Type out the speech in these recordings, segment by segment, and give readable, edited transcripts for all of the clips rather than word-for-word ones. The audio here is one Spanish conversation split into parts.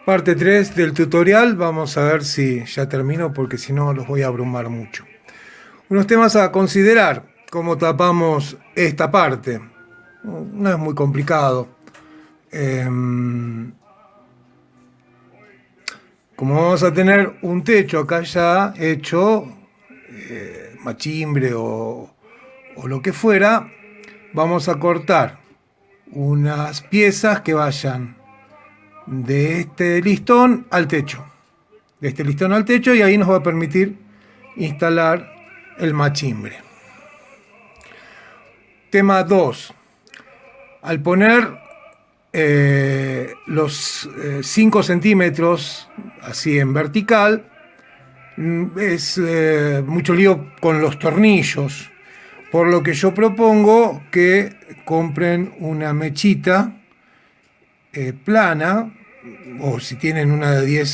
Parte 3 del tutorial, vamos a ver si ya termino porque si no los voy a abrumar mucho. Unos temas a considerar, cómo tapamos esta parte. No es muy complicado. Como vamos a tener un techo acá ya hecho, machimbre o lo que fuera, vamos a cortar unas piezas que vayan de este listón al techo. De este listón al techo, y ahí nos va a permitir instalar el machimbre. Tema 2. Al poner los 5 centímetros así en vertical, es mucho lío con los tornillos, por lo que yo propongo que compren una mechita plana, o si tienen una de 10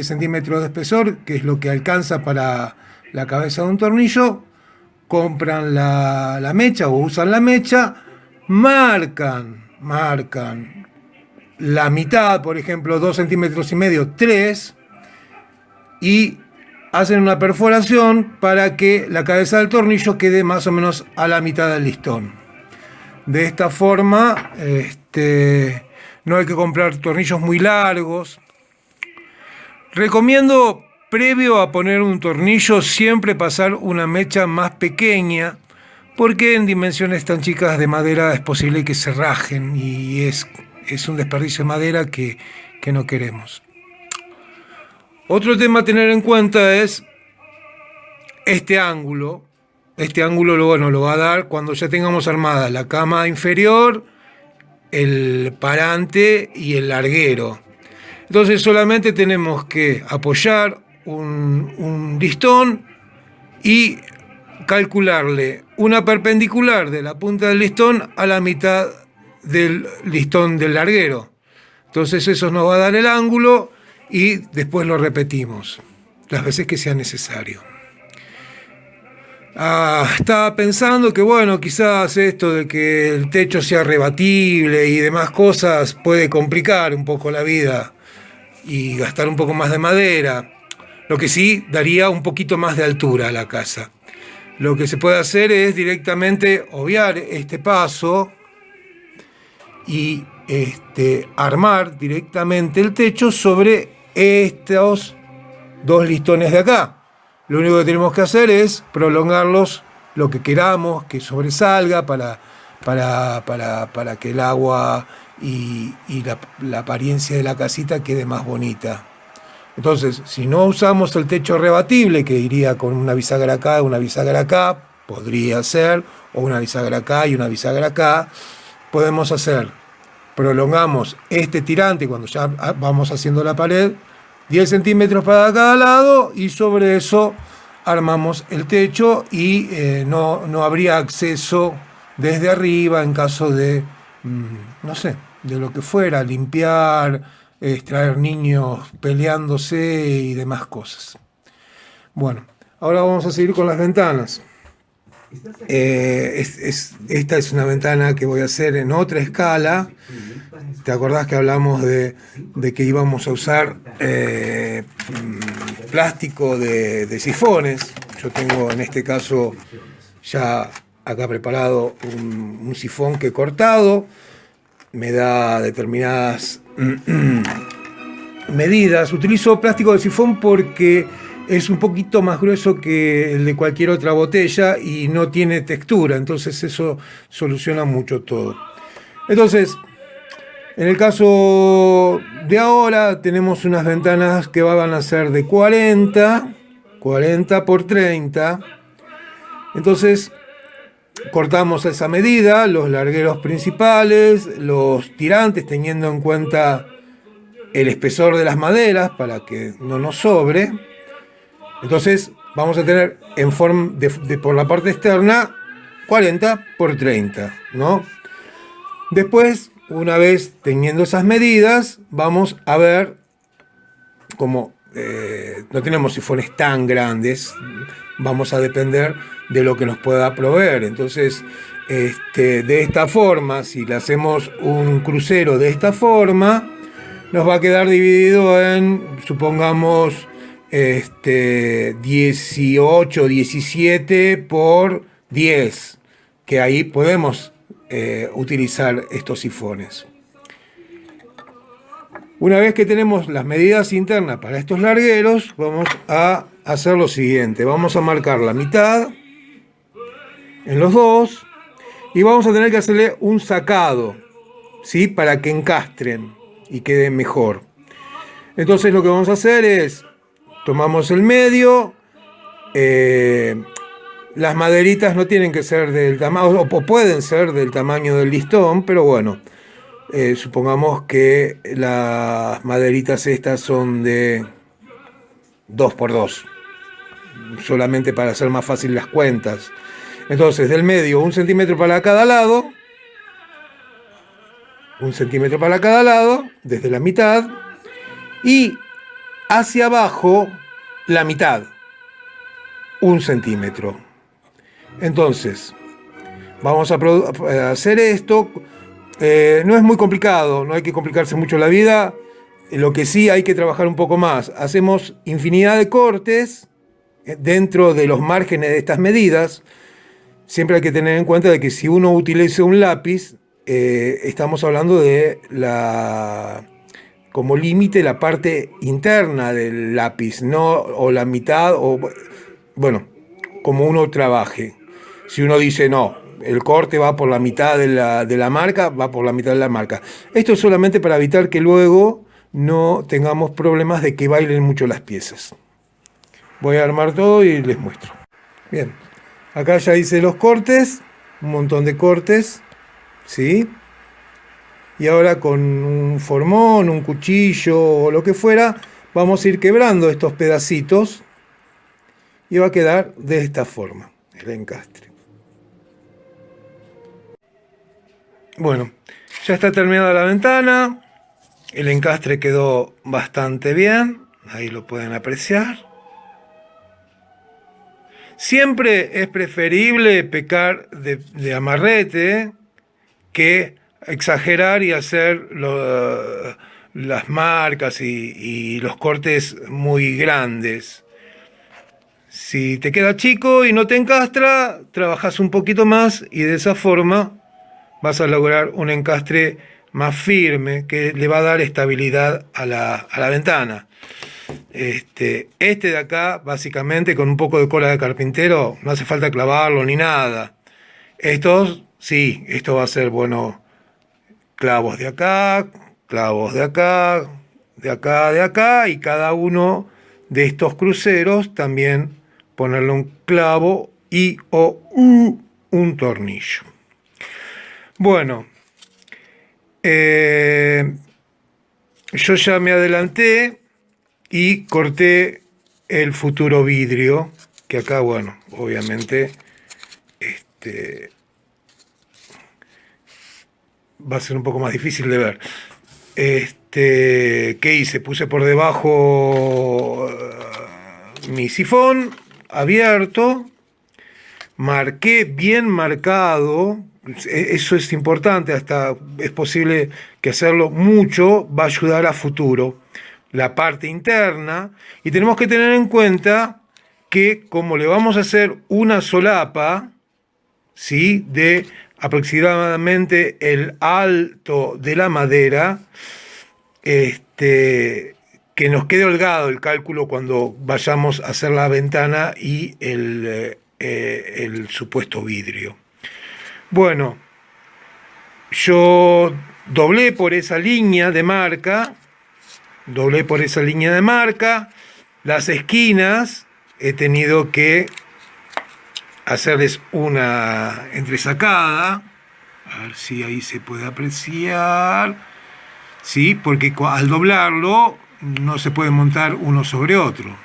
centímetros de espesor, que es lo que alcanza para la cabeza de un tornillo, compran la mecha o usan la mecha, marcan la mitad, por ejemplo, 2 centímetros y medio, 3, y hacen una perforación para que la cabeza del tornillo quede más o menos a la mitad del listón. De esta forma, no hay que comprar tornillos muy largos. Recomiendo, previo a poner un tornillo, siempre pasar una mecha más pequeña, porque en dimensiones tan chicas de madera es posible que se rajen y es un desperdicio de madera que no queremos. Otro tema a tener en cuenta es este ángulo. Este ángulo lo va a dar cuando ya tengamos armada la cama inferior, el parante y el larguero. Entonces solamente tenemos que apoyar un listón y calcularle una perpendicular de la punta del listón a la mitad del listón del larguero. Entonces eso nos va a dar el ángulo y después lo repetimos las veces que sea necesario. Estaba pensando que bueno, quizás esto de que el techo sea rebatible y demás cosas puede complicar un poco la vida y gastar un poco más de madera, lo que sí daría un poquito más de altura a la casa. Lo que se puede hacer es directamente obviar este paso y armar directamente el techo sobre estos dos listones de acá. Lo único que tenemos que hacer es prolongarlos lo que queramos que sobresalga para que el agua y la apariencia de la casita quede más bonita. Entonces, si no usamos el techo rebatible, que iría con una bisagra acá, una bisagra acá, podría ser, o una bisagra acá y una bisagra acá, podemos hacer, prolongamos este tirante cuando ya vamos haciendo la pared, 10 centímetros para cada lado, y sobre eso armamos el techo y no habría acceso desde arriba en caso de, no sé, de lo que fuera, limpiar, traer niños peleándose y demás cosas. Bueno, ahora vamos a seguir con las ventanas. Esta es una ventana que voy a hacer en otra escala. ¿Te acordás que hablamos de que íbamos a usar plástico de sifones? Yo tengo en este caso ya acá preparado un sifón que he cortado. Me da determinadas medidas. Utilizo plástico de sifón porque es un poquito más grueso que el de cualquier otra botella y no tiene textura, entonces eso soluciona mucho todo. Entonces, en el caso de ahora tenemos unas ventanas que van a ser de 40 por 30. Entonces cortamos esa medida, los largueros principales, los tirantes, teniendo en cuenta el espesor de las maderas para que no nos sobre. Entonces vamos a tener en forma por la parte externa 40 por 30, ¿no? Después, una vez teniendo esas medidas, vamos a ver cómo no tenemos sifones tan grandes, vamos a depender de lo que nos pueda proveer. Entonces, de esta forma, si le hacemos un crucero de esta forma, nos va a quedar dividido en, supongamos, 18, 17 por 10, que ahí podemos utilizar estos sifones. Una vez que tenemos las medidas internas para estos largueros, vamos a hacer lo siguiente. Vamos a marcar la mitad en los dos y vamos a tener que hacerle un sacado, ¿sí? Para que encastren y queden mejor. Entonces lo que vamos a hacer es, tomamos el medio, las maderitas no tienen que ser del tamaño, o pueden ser del tamaño del listón, pero bueno, supongamos que las maderitas estas son de 2 por 2, solamente para hacer más fácil las cuentas. Entonces, del medio, 1 centímetro para cada lado, 1 centímetro para cada lado, desde la mitad, y hacia abajo, la mitad, 1 centímetro. Entonces, vamos a hacer esto. No es muy complicado, no hay que complicarse mucho la vida. Lo que sí hay que trabajar un poco más. Hacemos infinidad de cortes dentro de los márgenes de estas medidas. Siempre hay que tener en cuenta de que si uno utiliza un lápiz, estamos hablando de como límite la parte interna del lápiz, no o la mitad, o bueno, como uno trabaje. Si uno dice no, el corte va por la mitad de la marca, va por la mitad de la marca. Esto es solamente para evitar que luego no tengamos problemas de que bailen mucho las piezas. Voy a armar todo y les muestro. Bien, acá ya hice los cortes, un montón de cortes, ¿sí? Y ahora con un formón, un cuchillo o lo que fuera, vamos a ir quebrando estos pedacitos y va a quedar de esta forma el encastre. Bueno, ya está terminada la ventana, el encastre quedó bastante bien, ahí lo pueden apreciar. Siempre es preferible pecar de amarrete que exagerar y hacer las marcas y los cortes muy grandes. Si te queda chico y no te encastra, trabajas un poquito más y de esa forma vas a lograr un encastre más firme que le va a dar estabilidad a la ventana. Este de acá, básicamente, con un poco de cola de carpintero, no hace falta clavarlo ni nada. Estos, sí, esto va a ser, bueno, clavos de acá, clavos de acá, de acá, de acá, y cada uno de estos cruceros también ponerle un clavo y o un tornillo. Bueno, yo ya me adelanté y corté el futuro vidrio, que acá, bueno, obviamente va a ser un poco más difícil de ver. ¿Qué hice? Puse por debajo mi sifón abierto, marqué bien marcado. Eso es importante, hasta es posible que hacerlo mucho va a ayudar a futuro, la parte interna, y tenemos que tener en cuenta que como le vamos a hacer una solapa, ¿sí?, de aproximadamente el alto de la madera, que nos quede holgado el cálculo cuando vayamos a hacer la ventana y el supuesto vidrio. Bueno, yo doblé por esa línea de marca, las esquinas he tenido que hacerles una entresacada, a ver si ahí se puede apreciar, ¿sí? Porque al doblarlo no se puede montar uno sobre otro,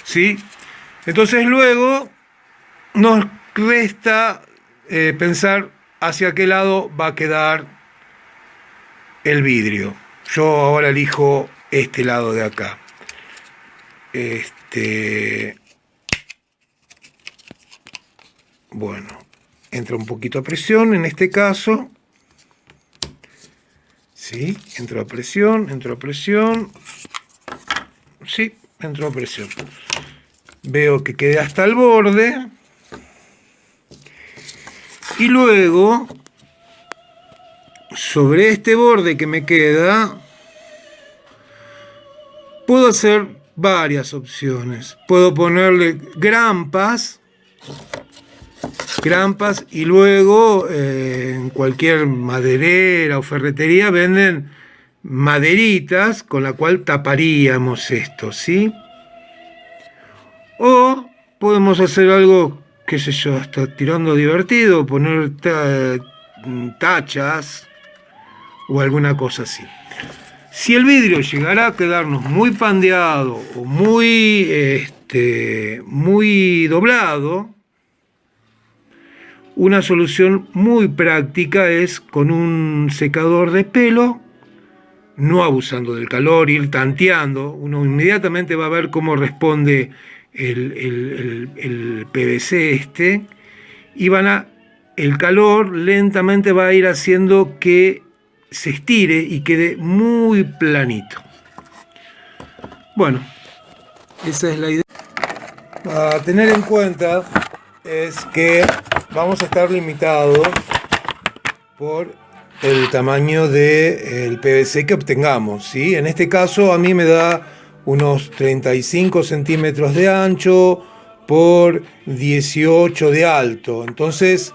¿sí? Entonces luego nos resta pensar hacia qué lado va a quedar el vidrio. Yo ahora elijo este lado de acá. Bueno, entra un poquito a presión en este caso, ¿Sí? Entro a presión, entro a presión. Sí, entro a presión. Veo que quedé hasta el borde. Y luego, sobre este borde que me queda, puedo hacer varias opciones. Puedo ponerle grampas y luego en cualquier maderera o ferretería venden maderitas con la cual taparíamos esto, ¿sí? O podemos hacer algo, qué sé yo, hasta tirando divertido, poner tachas o alguna cosa así. Si el vidrio llegara a quedarnos muy pandeado o muy doblado, una solución muy práctica es con un secador de pelo, no abusando del calor, ir tanteando. Uno inmediatamente va a ver cómo responde el PVC y el calor lentamente va a ir haciendo que se estire y quede muy planito. Bueno, esa es la idea. A tener en cuenta es que vamos a estar limitados por el tamaño del PVC que obtengamos, ¿sí? En este caso a mí me da unos 35 centímetros de ancho por 18 de alto. Entonces,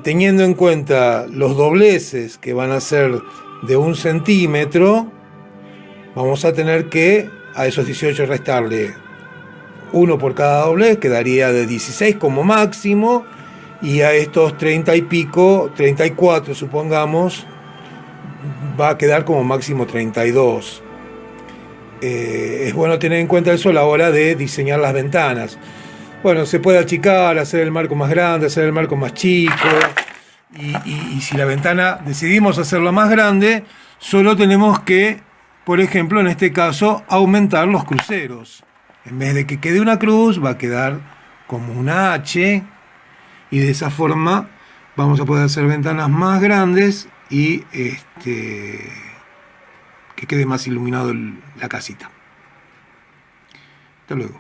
teniendo en cuenta los dobleces que van a ser de 1 centímetro, vamos a tener que a esos 18 restarle 1 por cada doblez, quedaría de 16 como máximo, y a estos 30 y pico, 34 supongamos, va a quedar como máximo 32. Es bueno tener en cuenta eso a la hora de diseñar las ventanas. Bueno, se puede achicar, hacer el marco más grande, hacer el marco más chico, y si la ventana decidimos hacerla más grande, solo tenemos que, por ejemplo, en este caso, aumentar los cruceros. En vez de que quede una cruz, va a quedar como una H, y de esa forma vamos a poder hacer ventanas más grandes y que quede más iluminado la casita. Hasta luego.